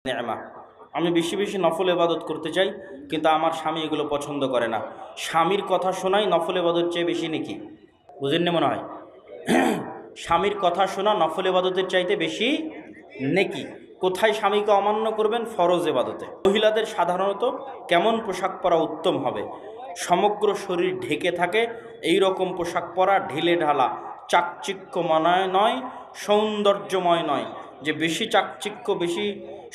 নেয়ামা। আমি বেশি বেশি নফল ইবাদত করতে চাই, কিন্তু আমার স্বামী এগুলো পছন্দ করে না। স্বামীর কথা শোনাই নফল ইবাদত চেয়ে বেশি নাকি? বুঝেননি মনে হয়? স্বামীর কথা শোনা নফল ইবাদতের চাইতে বেশি নেকি। কোথায় স্বামীকে অমান্য করবেন? ফরজ ইবাদতে। মহিলাদের সাধারণত কেমন পোশাক পরা উত্তম হবে? সমগ্র শরীর ঢেকে থাকে এই রকম পোশাক পরা, ঢিলে ঢালা, চাকচিক্যময় নয়, সৌন্দর্যময় নয়, যে বেশি চাকচিক্য, বেশি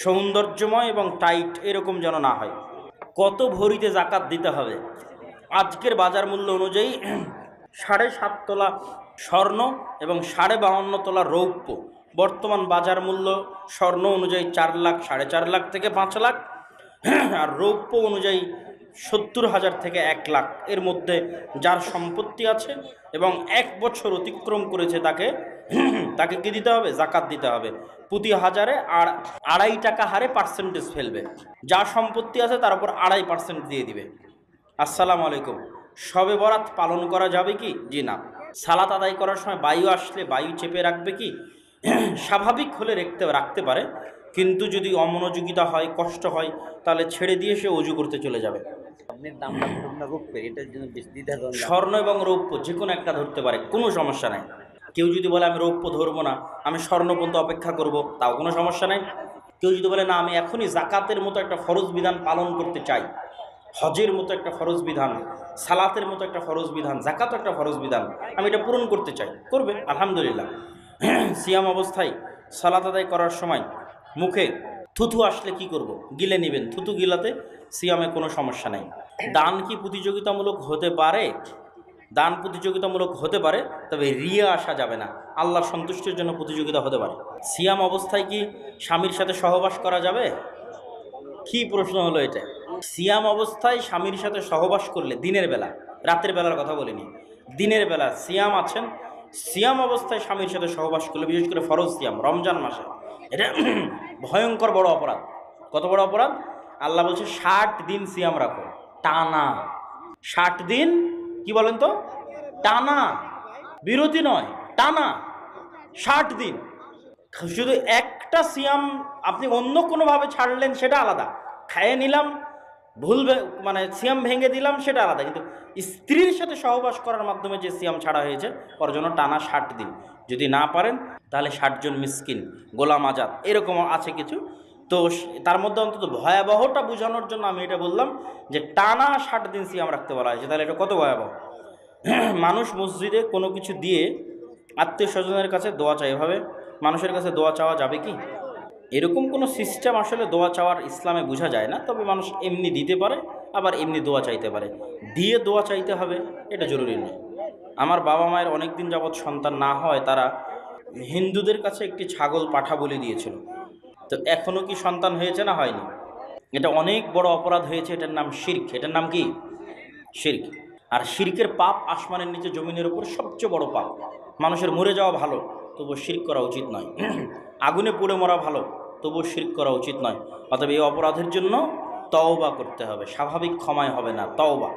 সৌন্দর্যময় এবং টাইট এরকম যেন না হয়। কত ভরিতে জাকাত দিতে হবে? আজকের বাজার মূল্য অনুযায়ী 7.5 তোলা স্বর্ণ এবং 52.5 তোলা রৌপ্য। বর্তমান বাজার মূল্য স্বর্ণ অনুযায়ী 4 লাখ, 4.5 লাখ থেকে 5 লাখ, আর রৌপ্য অনুযায়ী 70,000 থেকে 1 লাখ এর মধ্যে যার সম্পত্তি আছে এবং 1 বছর অতিক্রম করেছে তাকে কি দিতে হবে? জাকাত দিতে হবে। প্রতি হাজারে 2.5 টাকা হারে পার্সেন্টেজ ফেলবে। যা সম্পত্তি আছে তার উপর 2.5% দিয়ে দিবে। আসসালামু আলাইকুম। শবে বরাত পালন করা যাবে কি? জি না। সালাত আদায় করার সময় বায়ু আসলে বায়ু চেপে রাখবে কি? স্বাভাবিক হলে রাখতে পারে, কিন্তু যদি অমনোযোগিতা হয়, কষ্ট হয়, তাহলে ছেড়ে দিয়ে সে অজু করতে চলে যাবে। স্বর্ণ এবং রৌপ্য যে কোনো একটা ধরতে পারে, কোনো সমস্যা নাই। কেউ যদি বলে আমি রৌপ্য ধরবো না, আমি স্বর্ণ পর্যন্ত অপেক্ষা করব, তাও কোনো সমস্যা নাই। কেউ যদি বলে না আমি এখনই জাকাতের মতো একটা ফরজ বিধান পালন করতে চাই, হজের মতো একটা ফরজ বিধান, সালাতের মতো একটা ফরজ বিধান, জাকাতও একটা ফরজ বিধান, আমি এটা পূরণ করতে চাই, করবে আলহামদুলিল্লাহ। সিয়াম অবস্থায় সালাত আদায় করার সময় মুখে থুথু আসলে কি করব? গিলে নেবেন। থুথু গিলাতে সিয়ামে কোনো সমস্যা নাই। দান কি প্রতিযোগিতামূলক হতে পারে? দান প্রতিযোগিতামূলক হতে পারে, তবে রিয়া আসা যাবে না। আল্লাহর সন্তুষ্টির জন্য প্রতিযোগিতা হতে পারে। সিয়াম অবস্থায় কি স্বামীর সাথে সহবাস করা যাবে? কি প্রশ্ন হলো এটা? সিয়াম অবস্থায় স্বামীর সাথে সহবাস করলে, দিনের বেলা, রাতের বেলার কথা বলিনি, দিনের বেলা সিয়াম আছেন, সিয়াম অবস্থায় স্বামীর সাথে সহবাস করলে, বিশেষ করে ফরজ সিয়াম রমজান মাসে, এটা ভয়ঙ্কর বড় অপরাধ। কত বড় অপরাধ? আল্লাহ বলছে 60 দিন সিয়াম রাখো, টানা। 60 দিন, কি বলেন তো? টানা, বিরতি নয়, টানা 60 দিন। শুধু একটা সিয়াম আপনি অন্য কোনোভাবে ছাড়লেন সেটা আলাদা, খাইয়ে নিলাম, মানে সিয়াম ভেঙে দিলাম সেটা আলাদা, কিন্তু স্ত্রীর সাথে সহবাস করার মাধ্যমে যে সিয়াম ছাড়া হয়েছে ওর জন্য টানা 60 দিন। যদি না পারেন তাহলে 60 জন মিসকিন, গোলাম আজাদ, এরকম আছে কিছু। তো তার মধ্যে অন্তত ভয়াবহটা বোঝানোর জন্য আমি এটা বললাম যে টানা 60 দিন সিয়াম রাখতে বলা হয়েছে, তাহলে এটা কত ভয়াবহ। মানুষ মসজিদে কোনো কিছু দিয়ে আত্মীয় স্বজনের কাছে দোয়া চায়, এভাবে মানুষের কাছে দোয়া চাওয়া যাবে কি? এরকম কোনো সিস্টেম আসলে দোয়া চাওয়ার ইসলামে বোঝা যায় না। তবে মানুষ এমনি দিতে পারে, আবার এমনি দোয়া চাইতে পারে। দিয়ে দোয়া চাইতে হবে এটা জরুরি নয়। আমার বাবা মায়ের অনেক দিন যাবৎ সন্তান না হয় তারা হিন্দুদের কাছে একটি ছাগল পাঠা বলে দিয়েছিল। তো এখনও কি সন্তান হয়েছে না হয়নি? এটা অনেক বড় অপরাধ হয়েছে। এটার নাম শিরক। এটার নাম কি? শিরক। আর শিরকের পাপ আসমানের নিচে জমিনের উপর সবচেয়ে বড় পাপ। মানুষের মরে যাওয়া ভালো, তবুও শিরক করা উচিত নয়। আগুনে পুড়ে মরা ভালো, তবুও শিরক করা উচিত নয়। অতএব এই অপরাধের জন্য তওবা করতে হবে, স্বাভাবিক ক্ষমায় হবে না। তওবা